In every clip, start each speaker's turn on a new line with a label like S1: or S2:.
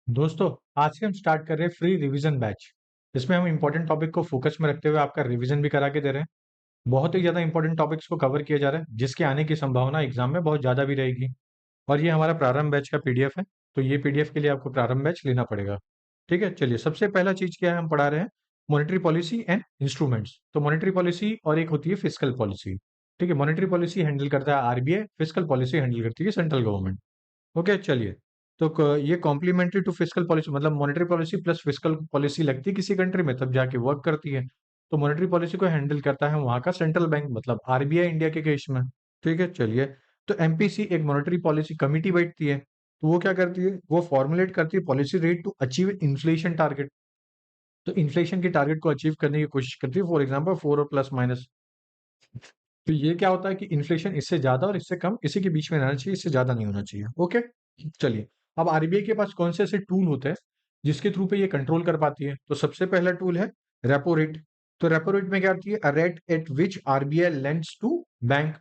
S1: दोस्तों, आज से हम स्टार्ट कर रहे हैं फ्री रिवीजन बैच। इसमें हम इंपॉर्टेंट टॉपिक को फोकस में रखते हुए आपका रिवीजन भी करा के दे रहे हैं। बहुत ही ज़्यादा इंपॉर्टेंट टॉपिक्स को कवर किया जा रहा है, जिसके आने की संभावना एग्जाम में बहुत ज़्यादा भी रहेगी। और ये हमारा प्रारंभ बैच का पीडीएफ है, तो ये पीडीएफ के लिए आपको प्रारंभ बैच लेना पड़ेगा। ठीक है, चलिए सबसे पहला चीज़ क्या है, हम पढ़ा रहे हैं मॉनेटरी पॉलिसी एंड इंस्ट्रूमेंट्स। तो मॉनेटरी पॉलिसी और एक होती है फिस्कल पॉलिसी। ठीक है, मॉनेटरी पॉलिसी हैंडल करता है आरबीआई, फिस्कल पॉलिसी हैंडल करती है सेंट्रल गवर्नमेंट। ओके, चलिए। तो ये कॉम्प्लीमेंट्री टू फिस्कल पॉलिसी, मतलब monetary policy plus fiscal policy लगती है किसी कंट्री में तब जाके वर्क करती है। तो मॉनेटरी पॉलिसी को हैंडल करता है वहां का सेंट्रल बैंक, मतलब आरबीआई इंडिया के केस में। ठीक है, चलिए। तो एमपीसी एक मॉनेटरी पॉलिसी कमिटी बैठती है। तो वो क्या करती है, वो फॉर्मुलेट करती है policy rate to achieve inflation target. तो इन्फ्लेशन के टारगेट को अचीव करने की कोशिश करती है, फॉर एग्जाम्पल 4 और प्लस माइनस। तो ये क्या होता है कि इन्फ्लेशन इससे ज्यादा और इससे कम, इसी के बीच में रहना चाहिए, इससे ज्यादा नहीं होना चाहिए। ओके, चलिए। अब आरबीआई के पास कौन से ऐसे टूल होते हैं जिसके थ्रू पे ये कंट्रोल कर पाती है? तो सबसे पहला टूल है रेपो रेट। तो रेपो रेट में क्या होती है, a rate at which RBI lends to bank.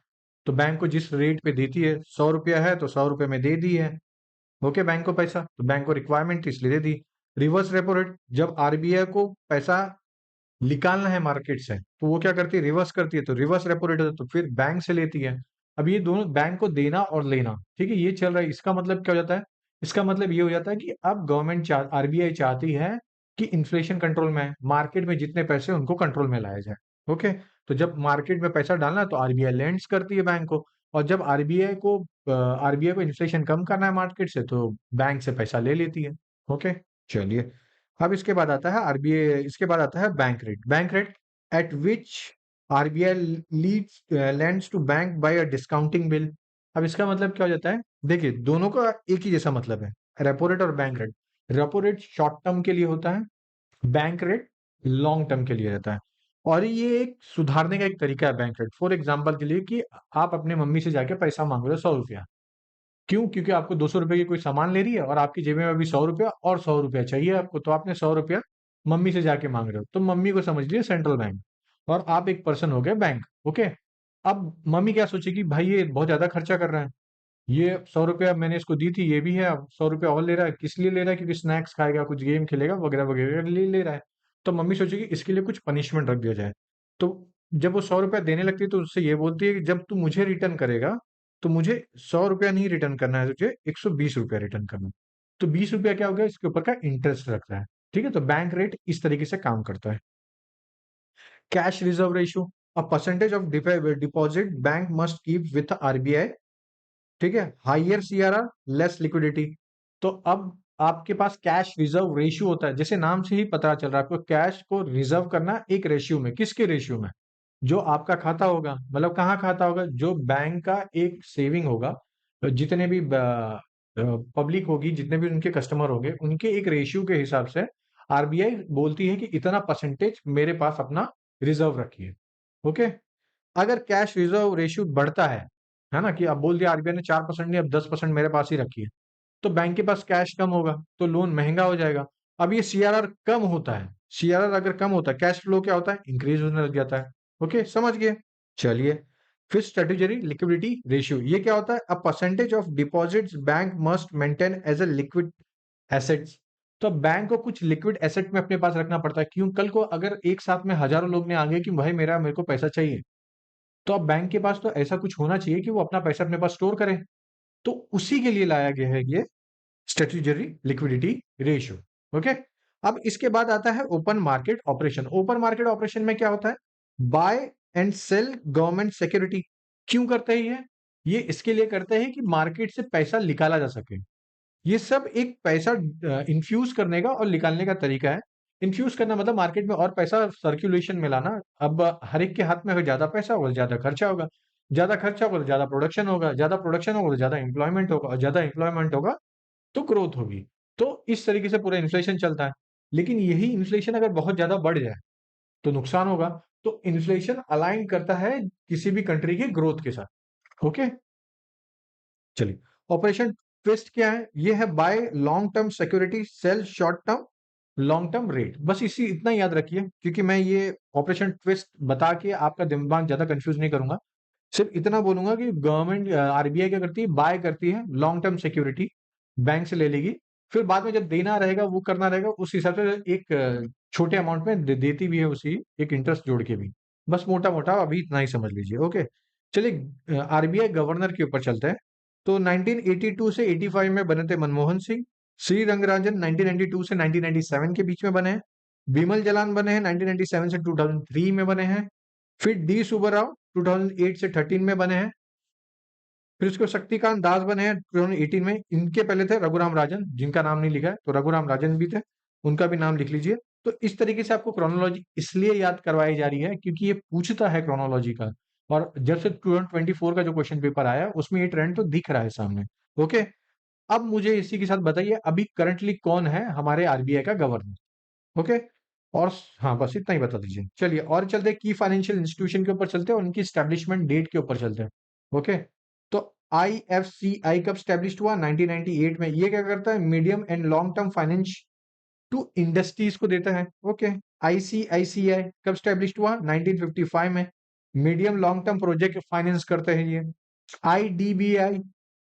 S1: तो बैंक को जिस रेट पे देती है, 100 रुपया है तो 100 रुपये में दे दी है। ओके, बैंक को पैसा, तो बैंक को रिक्वायरमेंट इसलिए दे दी। रिवर्स रेपो रेट, जब आरबीआई को पैसा निकालना है मार्केट से, तो वो क्या करती है, रिवर्स करती है। तो रिवर्स रेपो रेट होता है, तो फिर बैंक से लेती है। अब ये दोनों, बैंक को देना और लेना, ठीक है, ये चल रहा है। इसका मतलब क्या हो जाता है, इसका मतलब ये हो जाता है कि अब गवर्नमेंट आरबीआई चाहती है कि इन्फ्लेशन कंट्रोल में है, मार्केट में जितने पैसे हैं, उनको कंट्रोल में लाया जाए। ओके, तो जब मार्केट में पैसा डालना है तो आरबीआई लेंड्स करती है बैंक को। और जब आरबीआई को इन्फ्लेशन कम करना है मार्केट से, तो बैंक से पैसा ले लेती है। ओके, चलिए। अब इसके बाद आता है आरबीआई, इसके बाद आता है bank rate. Bank rate at which RBI leads lends to bank by a discounting bill. अब इसका मतलब क्या हो जाता है, देखिए दोनों का एक ही जैसा मतलब है, रेपो रेट और bank rate. Repo rate short term के लिए होता है, बैंक रेट लॉन्ग टर्म के लिए रहता है। और ये एक सुधारने का एक तरीका है बैंक रेट। फॉर एग्जाम्पल के लिए कि आप अपने मम्मी से जाके पैसा मांग रहे हो 100 रुपया, क्यों? क्योंकि आपको 200 रुपए की कोई सामान ले रही है और आपकी जेब में अभी 100 रुपया और 100 रुपया चाहिए आपको, तो आपने 100 रुपया मम्मी से जाके मांग रहे हो। तो मम्मी को समझ लिए सेंट्रल बैंक, और आप एक पर्सन हो गए बैंक। ओके, अब मम्मी क्या सोचेगी, भाई ये बहुत ज्यादा खर्चा कर रहा है, ये 100 रुपया मैंने इसको दी थी, ये भी है, अब 100 रुपया और ले रहा है, किस लिए ले रहा है? क्योंकि स्नैक्स खाएगा, कुछ गेम खेलेगा वगैरह वगैरह के लिए ले रहा है। तो मम्मी सोचेगी इसके लिए कुछ पनिशमेंट रख दिया जाए। तो जब वो 100 रुपया देने लगती है, तो उससे ये बोलती है कि जब तू मुझे रिटर्न करेगा, तो मुझे 100 रुपया नहीं रिटर्न करना है, तुझे 120 रुपया रिटर्न करना है। तो 20 रुपया क्या हो गया, इसके ऊपर का इंटरेस्ट रखता है। ठीक है, तो बैंक रेट इस तरीके से काम करता है। Cash reserve ratio, a percentage of deposit bank must keep with RBI. ठीक है, हाइयर सीआरआर, लेस लिक्विडिटी। तो अब आपके पास कैश रिजर्व रेशियो होता है, जैसे नाम से ही पता चल रहा है, आपको कैश को रिजर्व करना एक रेशियो में। किसके रेशियो में? जो आपका खाता होगा, मतलब कहाँ खाता होगा, जो बैंक का एक सेविंग होगा, तो जितने भी पब्लिक होगी, जितने भी उनके कस्टमर होंगे, उनके एक रेशियो के हिसाब से आरबीआई बोलती है कि इतना परसेंटेज मेरे पास अपना रिजर्व रखिए। ओके, अगर कैश रिजर्व रेशियो बढ़ता है ना, कि अब बोल दिया आरबीआई ने 4% नहीं, अब 10% मेरे पास ही रखिए, तो बैंक के पास कैश कम होगा, तो लोन महंगा हो जाएगा। अब ये सीआरआर कम होता है, सीआरआर अगर कम होता है, कैश फ्लो क्या होता है, इंक्रीज होने लग जाता है। ओके, समझ गए? चलिए। फिर स्ट्रेटेजरी लिक्विडिटी रेशियो, ये क्या होता है, a percentage of deposits bank must maintain as a liquid assets. तो बैंक को कुछ लिक्विड एसेट में अपने पास रखना पड़ता है, क्यों? कल को अगर एक साथ में हजारों लोग ने आ गए कि भाई मेरे को पैसा चाहिए, तो अब बैंक के पास तो ऐसा कुछ होना चाहिए कि वो अपना पैसा अपने पास स्टोर करे। तो उसी के लिए लाया गया है ये स्ट्रेटेजरी लिक्विडिटी रेशियो। ओके, अब इसके बाद आता है open market operation. Open market operation में क्या होता है, buy and sell government security. क्यों करते हैं ये इसके लिए करते हैं कि मार्केट से पैसा निकाला जा सके। ये सब एक पैसा इन्फ्यूज करने का और निकालने का तरीका है। इन्फ्यूज करना मतलब मार्केट में और पैसा सर्कुलेशन में लाना। अब हर एक के हाथ में अगर ज्यादा पैसा होगा, ज्यादा खर्चा होगा, ज्यादा खर्चा होगा तो ज्यादा प्रोडक्शन होगा, ज्यादा प्रोडक्शन होगा तो ज्यादा एम्प्लॉयमेंट होगा, और ज्यादा एम्प्लॉयमेंट होगा तो ग्रोथ होगी। तो इस तरीके से पूरा इन्फ्लेशन चलता है। लेकिन यही इन्फ्लेशन अगर बहुत ज्यादा बढ़ जाए तो नुकसान होगा। तो इन्फ्लेशन अलाइन करता है किसी भी कंट्री की ग्रोथ के साथ। ओके, चलिए। ऑपरेशन ट्विस्ट क्या है, ये है buy long term security sell short term long term rate. बस इसी इतना याद रखिए, क्योंकि मैं ये ऑपरेशन ट्विस्ट बता के आपका दिमाग ज्यादा कंफ्यूज नहीं करूंगा। सिर्फ इतना बोलूंगा कि गवर्नमेंट आरबीआई क्या करती है, बाय करती है लॉन्ग टर्म सिक्योरिटी, बैंक से ले लेगी, फिर बाद में जब देना रहेगा वो करना रहेगा उस हिसाब से एक छोटे अमाउंट में देती भी है उसी एक इंटरेस्ट जोड़ के भी। बस मोटा मोटा अभी इतना ही समझ लीजिए। ओके, चलिए आरबीआई गवर्नर के ऊपर चलते हैं। तो 1982 से 85 में बने थे मनमोहन सिंह। श्री रंगराजन 1992 से 1997 के बीच में बने हैं। बिमल जलान बने हैं 1997 से 2003 में बने हैं। फिर डी सुब्बाराव 2008 से 13 में बने हैं। फिर उसके शक्तिकांत दास बने हैं 2018 में। इनके पहले थे रघुराम राजन, जिनका नाम नहीं लिखा है, तो रघुराम राजन भी थे, उनका भी नाम लिख लीजिए। तो इस तरीके से आपको क्रोनोलॉजी इसलिए याद करवाई जा रही है क्योंकि ये पूछता है क्रोनोलॉजी का, और जब से 2024 का जो क्वेश्चन पेपर आया उसमें ये ट्रेंड तो दिख रहा है सामने। ओके, अब मुझे इसी के साथ बताइए अभी करंटली कौन है हमारे आरबीआई का गवर्नर। ओके, और हाँ बस इतना ही बता दीजिए। चलिए और चलते हैं की फाइनेंशियल इंस्टीट्यूशन के ऊपर चलते हैं, उनकी स्टैब्लिशमेंट डेट के ऊपर चलते हैं। ओके, तो आईएफसीआई कब स्टैब्लिश हुआ? 1998 में। ये क्या करता है? Medium and long term finance to industries को देता है। ओके, आईसीआईसीआई कब स्टैब्लिश हुआ? 1955 में। Medium long term project finance करते हैं ये। आईडीबीआई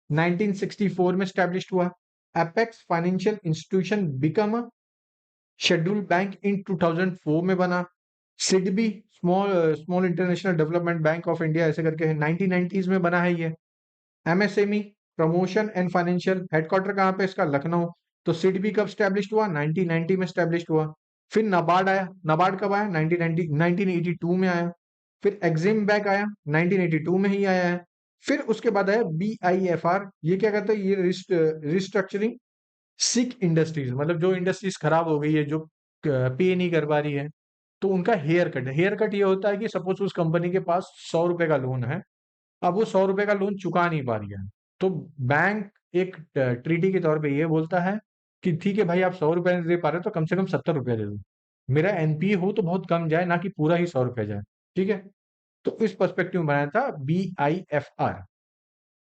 S1: 1964 में स्टैब्लिश हुआ। Apex financial institution become schedule bank in 2004 में बना। SIDBI small small international development bank of India ऐसे करके है, 1990s में बना है ये। MSME promotion and financial headquarter कहाँ पे इसका? लखनऊ। तो सिडबी कब स्टैब्लिश हुआ? 1990 में स्टैब्लिश हुआ। फिर नबार्ड आया। नबार्ड कब आया? 1982 में आया। फिर एक्सिम बैंक आया, 1982 में ही आया है। फिर उसके बाद आया बीआईएफआर। ये क्या कहता है? ये रिस्ट्रक्चरिंग सिक इंडस्ट्रीज, मतलब जो इंडस्ट्रीज खराब हो गई है, जो पे नहीं कर पा रही है, तो उनका हेयर कट। हेयर कट ये होता है कि सपोज उस कंपनी के पास 100 रुपए का लोन है, अब वो 100 रुपए का लोन चुका नहीं पा रही है, तो बैंक एक ट्रीटी के तौर पे ये बोलता है कि ठीक है भाई, आप 100 रुपए नहीं दे पा रहे तो कम से कम 70 रुपए दे दो, मेरा एनपीए हो तो बहुत कम जाए, ना कि पूरा ही 100 रुपए जाए। ठीक है, तो इस पर्सपेक्टिव में बनाया था बीआईएफआर।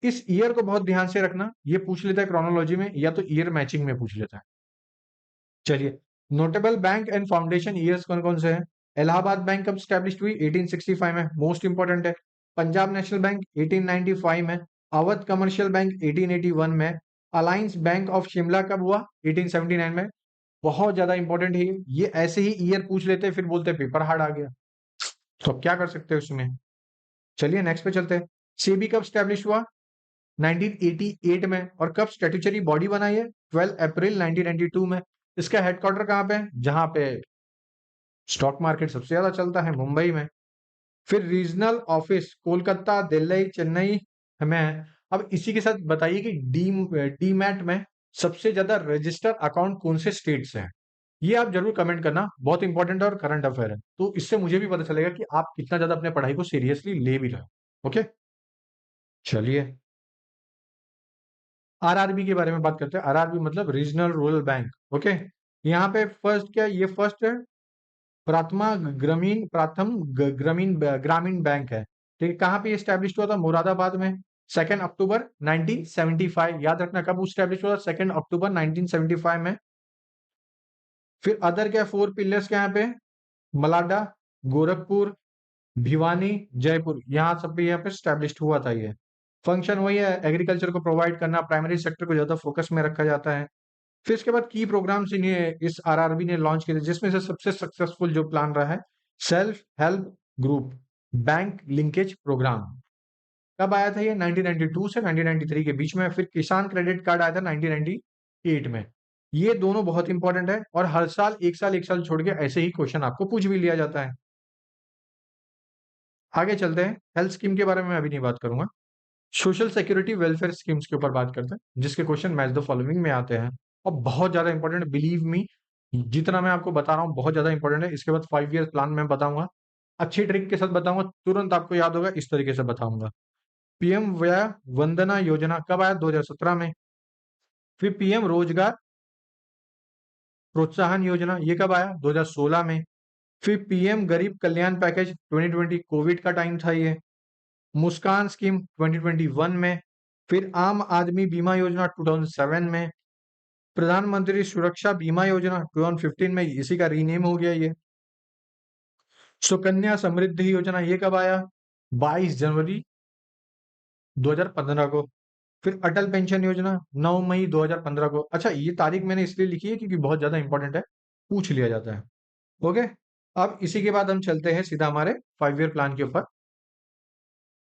S1: इस ईयर को बहुत ध्यान से रखना, ये पूछ लेता है क्रोनोलॉजी में या तो ईयर मैचिंग में पूछ लेता है। चलिए, notable bank and foundation years कौन कौन से हैं? इलाहाबाद बैंक कब स्टैब्लिश हुई? 1865 में, मोस्ट इंपोर्टेंट है। पंजाब नेशनल बैंक 1895 में। अवध कमर्शियल बैंक 1881 में। अलायंस बैंक ऑफ शिमला कब हुआ? 1879 में। बहुत ज्यादा इंपॉर्टेंट है ये ऐसे ही ईयर पूछ लेते हैं फिर बोलते हैं पेपर हार्ड आ गया, तो अब क्या कर सकते हैं उसमें। चलिए नेक्स्ट पे चलते हैं। सेबी कब स्टैब्लिश हुआ? 1988 में। और कब स्टैट्यूटरी बॉडी बनाई है? 12 अप्रैल 1992 में। इसका हेडक्वार्टर कहाँ पे है? जहां पे स्टॉक मार्केट सबसे ज्यादा चलता है, मुंबई में। फिर रीजनल ऑफिस कोलकाता, दिल्ली, चेन्नई में है। अब इसी के साथ बताइए कि डीमैट में सबसे ज्यादा रजिस्टर अकाउंट कौन से स्टेट से है? ये आप जरूर कमेंट करना, बहुत इंपॉर्टेंट और करंट अफेयर है, तो इससे मुझे भी पता चलेगा कि आप कितना ज्यादा अपने पढ़ाई को सीरियसली ले भी रहे हो। ओके, चलिए आरआरबी के बारे में बात करते हैं। आरआरबी मतलब रीजनल रूरल बैंक। ओके, यहाँ पे फर्स्ट क्या है? ये फर्स्ट है ग्रामीण बैंक है। ठीक है, कहाँ पे स्टैब्लिश हुआ था? मुरादाबाद में। 2 अक्टूबर 1975, याद रखना कब स्टैब्लिश हुआ था? 2 अक्टूबर 1975 में। फिर अदर क्या? 4 पिलर्स क्या यहाँ पे? मलाडा, गोरखपुर, भिवानी, जयपुर, यहाँ सब पे यहाँ पे स्टैब्लिश हुआ था ये। फंक्शन वही है, एग्रीकल्चर को प्रोवाइड करना, प्राइमरी सेक्टर को ज्यादा फोकस में रखा जाता है। फिर इसके बाद की प्रोग्राम्स इन्हें इस आरआरबी ने लॉन्च किए थे, जिसमें से सबसे सक्सेसफुल जो प्लान रहा है self help group bank linkage programme. कब आया था ये? 1992 से 1993 के बीच में। फिर किसान क्रेडिट कार्ड आया था 1998 में। ये दोनों बहुत इंपॉर्टेंट है और हर साल एक साल छोड़ के ऐसे ही क्वेश्चन आपको पूछ भी लिया जाता है। आगे चलते हैं, हेल्थ स्कीम के बारे में मैं अभी नहीं बात करूंगा। सोशल सिक्योरिटी वेलफेयर स्कीम्स के ऊपर बात करते हैं, जिसके क्वेश्चन मैच द फॉलोइंग में आते हैं और बहुत ज्यादा इंपॉर्टेंट, बिलीव मी, जितना मैं आपको बता रहा हूँ बहुत ज्यादा इंपॉर्टेंट है। इसके बाद 5 ईयर प्लान मैं बताऊंगा, अच्छी ट्रिक के साथ बताऊंगा, तुरंत आपको याद होगा, इस तरीके से बताऊंगा। पीएम वया वंदना योजना कब आया? 2017 में। फिर पीएम रोजगार प्रोत्साहन योजना ये कब आया? 2016 में। फिर पीएम गरीब कल्याण पैकेज 2020, कोविड का टाइम था ये। मुस्कान स्कीम 2021 में। फिर आम आदमी बीमा योजना 2007 में। प्रधानमंत्री सुरक्षा बीमा योजना 2015 में, इसी का रीनेम हो गया ये। सुकन्या समृद्धि योजना ये कब आया? 22 जनवरी 2015 को। फिर अटल पेंशन योजना 9 मई 2015 को। अच्छा, ये तारीख मैंने इसलिए लिखी है क्योंकि बहुत ज्यादा इंपॉर्टेंट है, पूछ लिया जाता है। ओके, अब इसी के बाद हम चलते हैं सीधा हमारे 5 ईयर प्लान के ऊपर।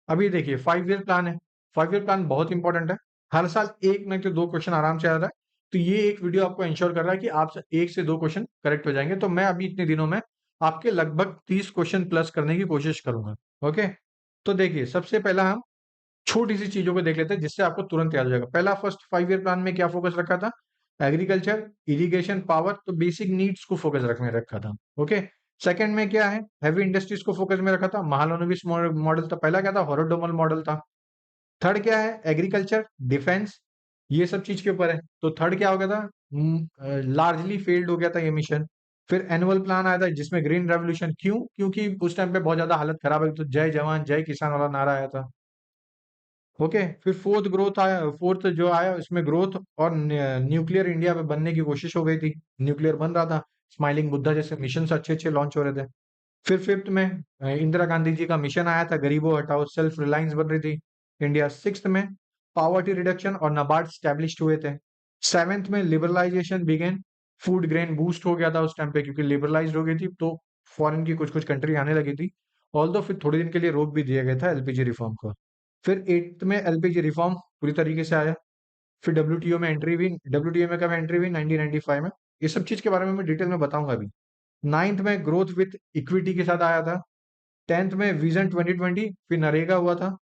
S1: अभी देखिए 5 ईयर प्लान है। 5 ईयर प्लान बहुत इंपॉर्टेंट है। हर साल एक न तो दो क्वेश्चन आराम से आ रहा है। तो ये एक वीडियो आपको इंश्योर कर रहा है कि आप एक से दो क्वेश्चन करेक्ट हो जाएंगे। तो मैं अभी इतने दिनों में आपके लगभग 30 क्वेश्चन प्लस करने की कोशिश करूंगा। ओके, तो देखिए सबसे पहला हम छोटी सी चीजों को देख लेते हैं जिससे आपको तुरंत याद हो जाएगा। पहला, फर्स्ट 5 ईयर प्लान में क्या फोकस रखा था? एग्रीकल्चर, इरिगेशन, पावर, तो बेसिक नीड्स को फोकस रखने रखा था। ओके, सेकंड में क्या है? हैवी इंडस्ट्रीज को फोकस में रखा था। महालनोबिस मॉडल था। पहला क्या था? हॉरोडोमल मॉडल था। थर्ड क्या है? एग्रीकल्चर, डिफेंस, ये सब चीज के ऊपर है। तो थर्ड क्या हो गया था? लार्जली फेल्ड हो गया था ये मिशन। फिर एनुअल प्लान आया था जिसमें ग्रीन रेवोल्यूशन, क्यों? क्योंकि उस टाइम पे बहुत ज्यादा हालत खराब है, तो जय जवान जय किसान वाला नारा आया था। ओके, फिर फोर्थ जो आया इसमें ग्रोथ और न्यूक्लियर इंडिया पे बनने की कोशिश हो गई थी। न्यूक्लियर बन रहा था, स्माइलिंग बुद्धा जैसे मिशन अच्छे अच्छे लॉन्च हो रहे थे। फिर फिफ्थ में इंदिरा गांधी जी का मिशन आया था, गरीबों हटाओ, सेल्फ रिलायंस बन रही थी इंडिया। सिक्स्थ में पॉवर्टी रिडक्शन और नाबार्ड स्टैब्लिश्ड हुए थे। सेवेंथ में liberalisation began, food grain boost हो गया था उस टाइम पे क्योंकि लिबरलाइज हो गई थी, तो फॉरेन की कुछ कुछ कंट्री आने लगी थी। ऑल्दो फिर थोड़े दिन के लिए रोक भी दिया गया था एलपीजी रिफॉर्म को। फिर एट्थ में एलपीजी रिफॉर्म पूरी तरीके से आया। फिर डब्ल्यूटीओ में एंट्री हुई। डब्ल्यूटीओ में कब एंट्री हुई? 1995 में। ये सब चीज के बारे में मैं डिटेल में बताऊंगा अभी। नाइन्थ में ग्रोथ विथ इक्विटी के साथ आया था। टेंथ में विजन 2020, फिर नरेगा हुआ था।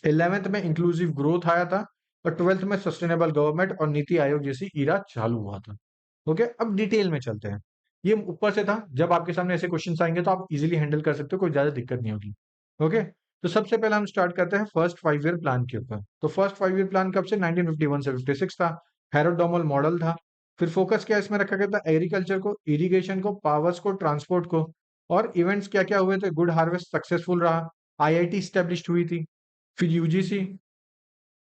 S1: 11th में इंक्लूसिव ग्रोथ आया था। और 12th में सस्टेनेबल गवर्नमेंट और नीति आयोग जैसी इरा चालू हुआ था। ओके, अब डिटेल में चलते हैं। ये ऊपर से था, जब आपके सामने ऐसे क्वेश्चंस आएंगे तो आप इजीली हैंडल कर सकते हो, कोई ज्यादा दिक्कत नहीं होगी। ओके, तो सबसे पहले हम स्टार्ट करते हैं फर्स्ट 5 ईयर प्लान के ऊपर। तो फर्स्ट 5 ईयर प्लान कब से? 1951 से 56 था। हेरोडोमल मॉडल था। फिर फोकस क्या इसमें रखा गया था? एग्रीकल्चर को, इरिगेशन को, पावर्स को, ट्रांसपोर्ट को। और इवेंट्स क्या क्या हुए थे? गुड हार्वेस्ट सक्सेसफुल रहा। आईआईटी स्टेब्लिश हुई थी। फिर यूजीसी,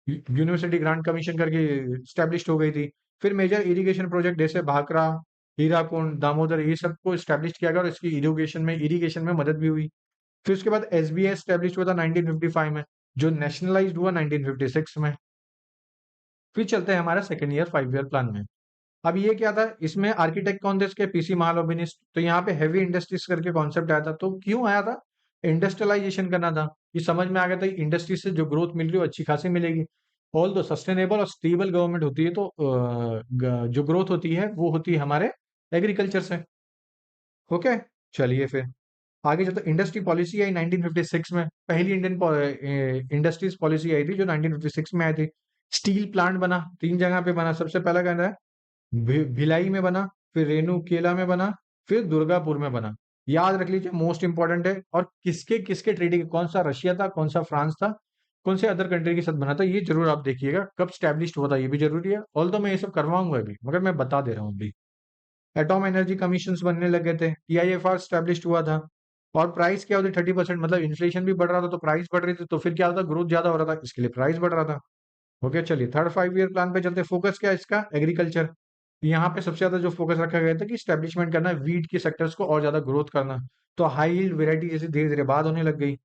S1: यूनिवर्सिटी ग्रांट कमीशन करके स्टैब्लिश हो गई थी। फिर मेजर इरिगेशन प्रोजेक्ट जैसे भाखड़ा, हीराकुंड, दामोदर, ये सबको स्टैब्लिश किया गया और इसकी इरिगेशन में मदद भी हुई। फिर उसके बाद एसबीआई स्टैब्लिश हुआ था 1955 में, जो नेशनलाइज्ड हुआ 1956 में। फिर चलते हैं हमारा सेकेंड ईयर 5 ईयर प्लान में। अब ये क्या था? इसमें आर्किटेक्ट कौन थे इसके? पीसी महालनोबिस। तो यहाँ पे हैवी इंडस्ट्रीज करके कॉन्सेप्ट आया था। तो क्यों आया था? इंडस्ट्रियलाइजेशन करना था। ये समझ में आ गया था इंडस्ट्री से जो ग्रोथ मिल रही है वो अच्छी खासी मिलेगी। ऑल दो सस्टेनेबल और स्टेबल गवर्नमेंट होती है, तो जो ग्रोथ होती है वो होती है हमारे एग्रीकल्चर से। ओके, चलिए फिर आगे चलते। इंडस्ट्री पॉलिसी आई 1956 में। पहली इंडियन इंडस्ट्रीज पॉलिसी आई थी जो 1956 में आई थी। स्टील प्लांट बना, तीन जगह पे बना। सबसे पहला कहना है भिलाई में बना, फिर रेणुकेला में बना, फिर दुर्गापुर में बना। याद रख लीजिए, मोस्ट इंपॉर्टेंट है। और किसके किसके ट्रेडिंग, कौन सा रशिया था, कौन सा फ्रांस था, कौन से अदर कंट्री के साथ बना था, ये जरूर आप देखिएगा। कब स्टैब्लिश हुआ था ये भी जरूरी है। ऑल तो मैं ये सब करवाऊंगा अभी, मगर मैं बता दे रहा हूँ अभी। एटॉम एनर्जी कमीशन बनने लगे थे। टीआईएफआर स्टैब्लिश हुआ था। और प्राइस क्या होती? 30%, मतलब इन्फ्लेशन भी बढ़ रहा था तो प्राइस बढ़ रही थी, तो फिर क्या होता? ग्रोथ ज्यादा हो रहा था, इसके लिए प्राइस बढ़ रहा था। ओके, चलिए थर्ड 5 ईयर प्लान पे चलते। फोकस क्या है इसका? एग्रीकल्चर। यहाँ पे सबसे ज्यादा जो फोकस रखा गया था कि स्टैब्लिशमेंट करना है वीट के सेक्टर्स को और ज्यादा ग्रोथ करना। तो हाई यील्ड वेराइटी जैसे धीरे धीरे बाद होने लग गई।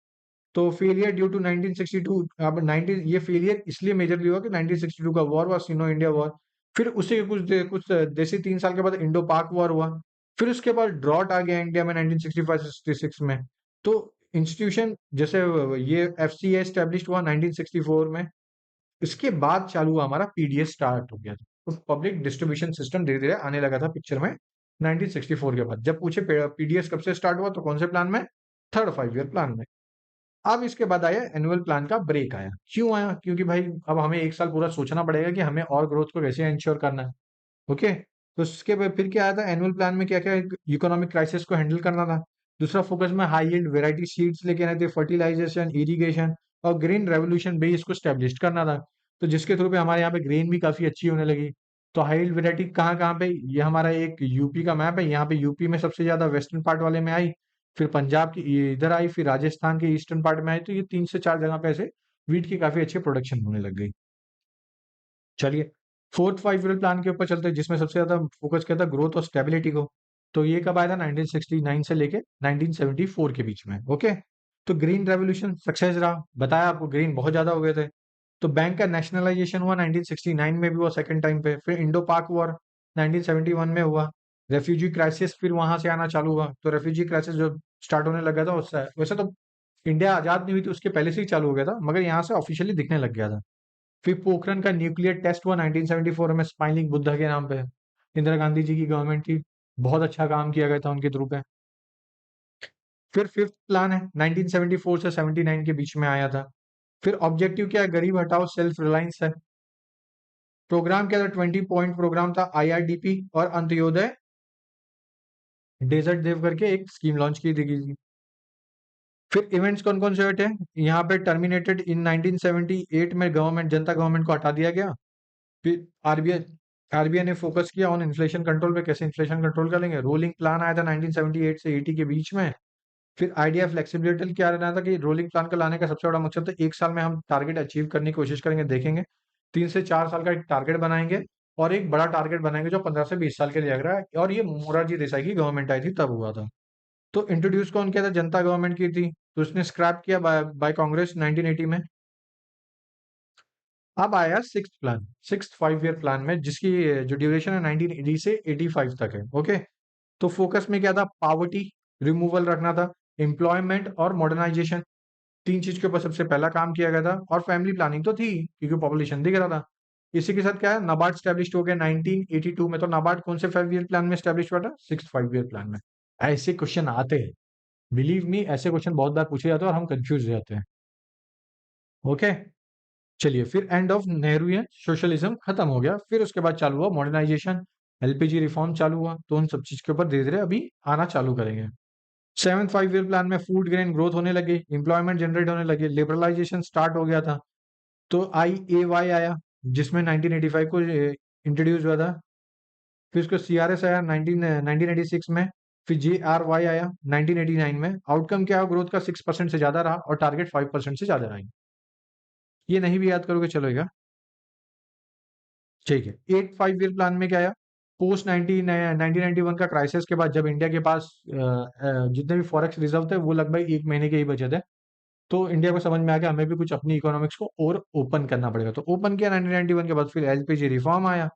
S1: तो फेलियर ड्यू टू 1962, अब 19 ये फेलियर इसलिए मेजरली हुआ कि 1962 का वॉर हुआ, सिनो इंडिया वॉर। फिर उसी के कुछ जैसे 3 साल के बाद इंडो पाक वॉर हुआ। फिर उसके बाद ड्रॉट आ गया इंडिया में 1965-66 में। तो इंस्टीट्यूशन जैसे ये एफसीए एस्टेब्लिश हुआ 1964 में। इसके बाद चालू हुआ हमारा पीडीएस स्टार्ट हो गया था। तो पब्लिक डिस्ट्रीब्यूशन सिस्टम धीरे धीरे आने लगा था पिक्चर में 1964 के बाद। जब पूछे पीडीएस कब से स्टार्ट हुआ तो कौन से प्लान में? थर्ड 5 ईयर प्लान में। अब इसके बाद आया एनुअल प्लान का ब्रेक आया। क्यों आया? क्योंकि भाई अब हमें एक साल पूरा सोचना पड़ेगा कि हमें और ग्रोथ को कैसे इंश्योर करना है। ओके, तो उसके बाद फिर क्या आया था? एनुअल प्लान में क्या क्या इकोनॉमिक क्राइसिस को हैंडल करना था। दूसरा फोकस में हाई यील्ड वेराइटी सीड्स लेके आए थे, फर्टिलाइजेशन, इरिगेशन और ग्रीन रेवोल्यूशन बेस को स्टैब्लिश करना था। तो जिसके थ्रू पे हमारे यहाँ पे ग्रेन भी काफी अच्छी होने लगी। तो हाई यील्ड वेराइटी कहाँ कहाँ पे? ये हमारा एक यूपी का मैप है। यहाँ पे यूपी में सबसे ज्यादा वेस्टर्न पार्ट वाले में आई। फिर पंजाब की इधर आई, फिर राजस्थान के ईस्टर्न पार्ट में आई। तो ये 3 से 4 जगह पे ऐसे वीट की काफी अच्छी प्रोडक्शन होने लग गई। चलिए फोर्थ 5 ईयर प्लान के ऊपर चलते हैं जिसमें सबसे ज्यादा फोकस किया था ग्रोथ और स्टेबिलिटी को। तो ये कब आया था? 1969 से लेके 1974 के बीच में। ओके, तो ग्रीन रेवोल्यूशन सक्सेस रहा। बताया आपको, ग्रीन बहुत ज्यादा हो गए थे। तो बैंक का नेशनलाइजेशन हुआ 1969 में भी हुआ सेकंड टाइम पे। फिर इंडो पाक वॉर 1971 में हुआ। रेफ्यूजी क्राइसिस फिर वहां से आना चालू हुआ। तो रेफ्यूजी क्राइसिस जो स्टार्ट होने लगा था उससे, वैसे तो इंडिया आजाद नहीं हुई थी उसके पहले से ही चालू हो गया था, मगर यहाँ से ऑफिशियली दिखने लग गया था। फिर पोखरण का न्यूक्लियर टेस्ट हुआ 1974 में, स्माइलिंग बुद्धा के नाम पे। इंदिरा गांधी जी की गवर्नमेंट थी, बहुत अच्छा काम किया गया था उनके थ्रू पे। फिर फिफ्थ प्लान है 1974 से 79 के बीच में आया था। फिर ऑब्जेक्टिव क्या है? गरीब हटाओ, सेल्फ रिलायंस है। प्रोग्राम क्या था? 20 पॉइंट प्रोग्राम था। आईआरडीपी और अंत्योदय डेजर्ट देव करके एक स्कीम लॉन्च की थी। फिर इवेंट्स कौन कौन से हुए थे यहाँ पे? टर्मिनेटेड इन 1978 में गवर्नमेंट, जनता गवर्नमेंट को हटा दिया गया। फिर आरबीआई आरबीआई ने फोकस किया ऑन इन्फ्लेशन कंट्रोल पे, कैसे इन्फ्लेशन कंट्रोल करेंगे। रोलिंग प्लान आया था 1978 से 80 के बीच में। फिर आइडिया फ्लेक्सिबिलिटी क्या रहना था कि रोलिंग प्लान का लाने का सबसे बड़ा मकसद था एक साल में हम टारगेट अचीव करने की कोशिश करेंगे, देखेंगे। 3 से 4 साल का एक टारगेट बनाएंगे और एक बड़ा टारगेट बनाएंगे जो 15 से 20 साल के लिए लग रहा है। और ये मोरारजी देसाई की गवर्नमेंट आई थी तब हुआ था। तो इंट्रोड्यूस कौन किया था? जनता गवर्नमेंट की थी। तो उसने स्क्रैप किया बाय कांग्रेस 1980 में। अब आया six plan, six 5 year plan में, जिसकी जो ड्यूरेशन है 1980 से 85 तक है। ओके। तो फोकस में क्या था? पावर्टी रिमूवल रखना था, एम्प्लॉयमेंट और मॉडर्नाइजेशन। तीन चीज के ऊपर सबसे पहला काम किया गया था। और फैमिली प्लानिंग तो थी क्योंकि पॉपुलेशन दिख रहा था। इसी के साथ क्या है? नाबार्ड स्टैब्लिश हो गया 1982 में। तो नाबार्ड कौन से 5 ईयर प्लान में स्टैब्लिश हुआ था? सिक्स 5 ईयर प्लान में। ऐसे क्वेश्चन आते हैं, बिलीव मी, ऐसे क्वेश्चन बहुत बार पूछे जाते हैं और हम कंफ्यूज हो जाते हैं। ओके। चलिए, फिर एंड ऑफ नेहरूियन सोशलिज्म खत्म हो गया। फिर उसके बाद चालू हुआ मॉडर्नाइजेशन, एलपीजी रिफॉर्म चालू हुआ। तो उन सब चीज के ऊपर धीरे धीरे अभी आना चालू करेंगे। सेवन 5 ईयर प्लान में फूड ग्रेन ग्रोथ होने लगी, इंप्लॉयमेंट जनरेट होने लगी, लिबरलाइजेशन स्टार्ट हो गया था। तो IAY आया जिसमें 1985 को इंट्रोड्यूस हुआ था। फिर उसको CRS आया 1986 में। फिर JRY आया 1989 में। आउटकम क्या है? ग्रोथ का 6% से ज्यादा रहा और टारगेट 5% से ज्यादा रहा। ये नहीं भी याद करोगे चलेगा। ठीक है। एट 5 ईयर प्लान में क्या आया? पोस्ट 1991 का क्राइसिस के बाद जब इंडिया के पास जितने भी फॉरेक्स रिजर्व थे वो लगभग 1 महीने के ही बचे थे। तो इंडिया को समझ में आ गया हमें भी कुछ अपनी इकोनॉमिक्स को और ओपन करना पड़ेगा। तो ओपन किया 1991 के बाद। फिर एलपीजी रिफॉर्म आया,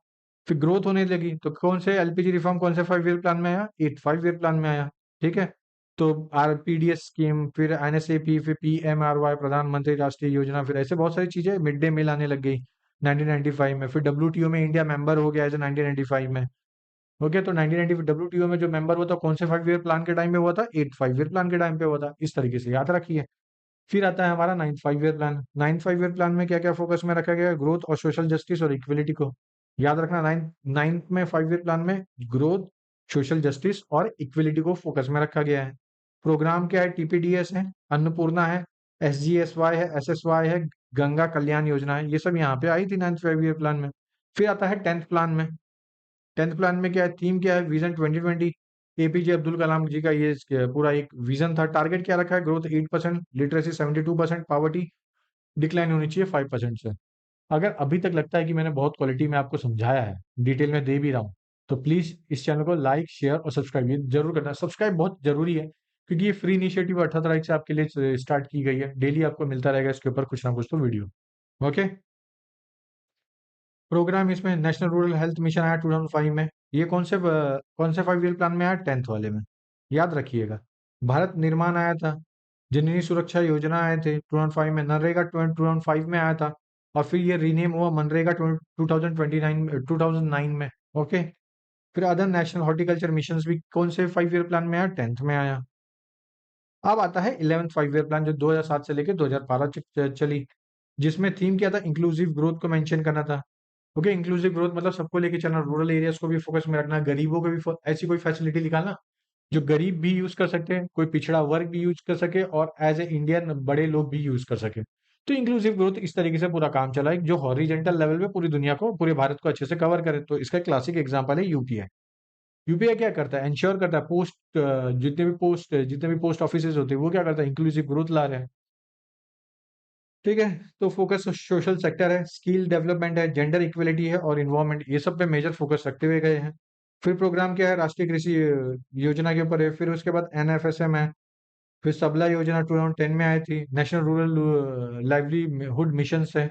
S1: फिर ग्रोथ होने लगी। तो कौन से एलपीजी रिफॉर्म कौन से 5 ईयर प्लान में आया? एट 5 ईयर प्लान में आया। ठीक है। तो RPDS स्कीम, फिर NSAP, फिर PMRY प्रधानमंत्री राष्ट्रीय योजना, फिर ऐसे बहुत सारी चीजें। मिड डे मील आने लग गई 1995 में। फिर WTO में इंडिया मेंबर हो गया एज 1995 में। ओके। तो 1990 WTO में जो मेंबर हुआ था कौन से 5 ईयर प्लान के टाइम पे हुआ था? एट 5 ईयर प्लान के टाइम पे हुआ था। इस तरीके से याद रखिए। फिर आता है हमारा ninth 5 year plan. Ninth 5 year plan में क्या क्या फोकस में रखा गया है? ग्रोथ और सोशल जस्टिस और इक्विलिटी को याद रखना। नाइन्थ में 5 ईयर प्लान में ग्रोथ, सोशल जस्टिस और इक्विलिटी को फोकस में रखा गया है। प्रोग्राम क्या है? TPDS है, अन्नपूर्णा है, SGSY है, SSY है, गंगा कल्याण योजना है। ये सब यहाँ पे आई थी नाइन्थ 5 ईयर प्लान में। फिर आता है टेंथ प्लान में। टेंथ प्लान में क्या है? थीम क्या है? विजन 2020। APJ अब्दुल कलाम जी का ये पूरा एक विजन था। टारगेट क्या रखा है? ग्रोथ 8%, लिटरेसी 72%, पॉवर्टी डिक्लाइन होनी चाहिए 5% से। अगर अभी तक लगता है कि मैंने बहुत क्वालिटी में आपको समझाया है, डिटेल में दे भी रहा हूँ, तो प्लीज इस चैनल को लाइक, शेयर और सब्सक्राइब ये जरूर करना। सब्सक्राइब बहुत जरूरी है क्योंकि ये फ्री इनिशिएटिव 18 तारीख से आपके लिए स्टार्ट की गई है। डेली आपको मिलता रहेगा इसके ऊपर कुछ ना कुछ तो वीडियो। ओके। प्रोग्राम इसमें नेशनल रूरल हेल्थ मिशन आया 2005 में। ये कौन से 5 ईयर प्लान में आया? टेंथ वाले में। याद रखिएगा। भारत निर्माण आया था, जननी सुरक्षा योजना आए थे 2005 में, नरेगा 2005 में आया था। और फिर ये रीनेम हुआ मनरेगा 2009 में। ओके। फिर अदर नेशनल हॉर्टिकल्चर मिशन भी कौन से 5 ईयर प्लान में आया? टेंथ में आया। अब आता है 11th 5 ईयर प्लान जो 2007 से लेकर 2012 चली, जिसमें थीम क्या था? इंक्लूसिव ग्रोथ को मेंशन करना था। ओके। इंक्लूसिव ग्रोथ मतलब सबको लेके चलना, रूरल एरियाज को भी फोकस में रखना, गरीबों को भी ऐसी कोई फैसिलिटी निकालना जो गरीब भी यूज कर सकते हैं, कोई पिछड़ा वर्ग भी यूज कर सके और एज ए इंडियन बड़े लोग भी यूज कर सके। तो इंक्लूसिव ग्रोथ इस तरीके से पूरा काम चला है जो हॉरिजेंटल लेवल पे पूरी दुनिया को, पूरे भारत को अच्छे से कवर करे। तो इसका क्लासिक एग्जांपल है यूपीआई। यूपीआई क्या करता है? इंश्योर करता है जितने भी पोस्ट ऑफिस होते हैं वो क्या करता है? इंक्लूसिव ग्रोथ ला रहे हैं। ठीक है। तो फोकस सोशल सेक्टर है, स्किल डेवलपमेंट है, जेंडर इक्वलिटी है और इन्वायरमेंट, ये सब पे मेजर फोकस रखते हुए गए हैं। फिर प्रोग्राम क्या है? राष्ट्रीय कृषि योजना के ऊपर है। फिर उसके बाद NFSM है। फिर सबला योजना 2010 में आई थी। नेशनल रूरल लाइवलीहुड मिशन है।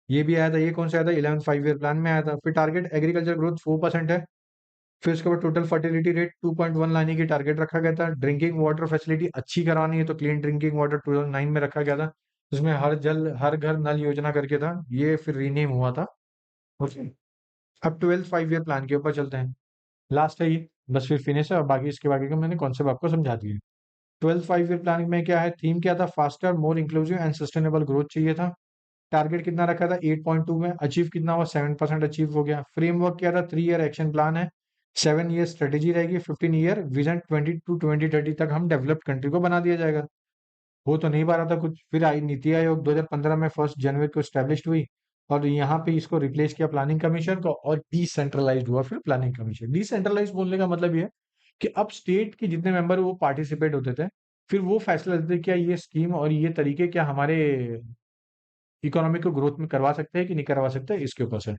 S1: ये भी आया था। ये कौन सा आया था? 11th 5 ईयर प्लान में आया था। फिर टारगेट एग्रीकल्चर ग्रोथ 4% है। फिर उसके बाद टोटल फर्टिलिटी रेट 2.1 लाने की टारगेट रखा गया था। ड्रिंकिंग वाटर फैसिलिटी अच्छी करानी है, तो क्लीन ड्रिंकिंग वाटर 2009 में रखा गया था, जिसमें हर घर नल योजना करके था। ये फिर रीनेम हुआ था। ओके, अब 12th 5 ईयर प्लान के ऊपर चलते हैं। लास्ट है ये, बस फिर फिनिश है, और बाकी इसके बाकी का मैंने कॉन्सेप्ट आपको समझा दिया। 12th 5 ईयर प्लान में क्या है, थीम क्या था? Faster, more inclusive and sustainable growth चाहिए था। टारगेट कितना रखा था? 8.2 में। अचीव कितना हुआ? 7% अचीव हो गया। फ्रेमवर्क क्या था? 3 ईयर एक्शन प्लान है, 7 ईयर स्ट्रेटेजी रहेगी, 15 ईयर विजन, 20 to 2030 तक हम डेवलप्ड कंट्री को बना दिया जाएगा। हो तो नहीं पा रहा था कुछ, फिर आई नीति आयोग 2015 में 1 जनवरी को स्टैब्लिश हुई, और यहाँ पे इसको रिप्लेस किया प्लानिंग कमीशन को, और डिसेंट्रलाइज हुआ फिर प्लानिंग कमीशन। डिसेंट्रलाइज बोलने का मतलब ये है कि अब स्टेट के जितने मेंबर वो पार्टिसिपेट होते थे, फिर वो फैसला लेते थे क्या ये स्कीम और ये तरीके क्या हमारे इकोनॉमी को ग्रोथ में करवा सकते हैं कि नहीं करवा सकते, इसके ऊपर से।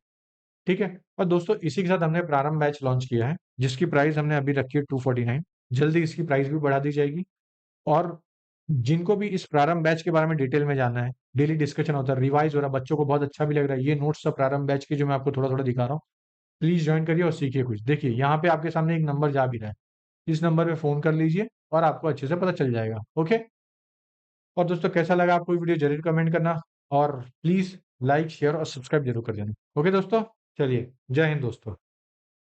S1: ठीक है। और दोस्तों इसी के साथ हमने प्रारंभ बैच लॉन्च किया है, जिसकी प्राइस हमने अभी रखी है 249। जल्दी इसकी प्राइस भी बढ़ा दी जाएगी। और जिनको भी इस प्रारंभ बैच के बारे में डिटेल में जानना है, डेली डिस्कशन होता है, रिवाइज हो रहा है, बच्चों को बहुत अच्छा भी लग रहा है, ये नोट्स सब प्रारंभ बैच के जो मैं आपको थोड़ा थोड़ा दिखा रहा हूँ, प्लीज ज्वाइन करिए और सीखिए कुछ। देखिए यहाँ पे आपके सामने एक नंबर जा भी रहा है, इस नंबर पे फोन कर लीजिए और आपको अच्छे से पता चल जाएगा। ओके। और दोस्तों कैसा लगा आपको वीडियो जरूर कमेंट करना, और प्लीज लाइक शेयर और सब्सक्राइब जरूर कर देना। ओके दोस्तों, चलिए, जय हिंद दोस्तों।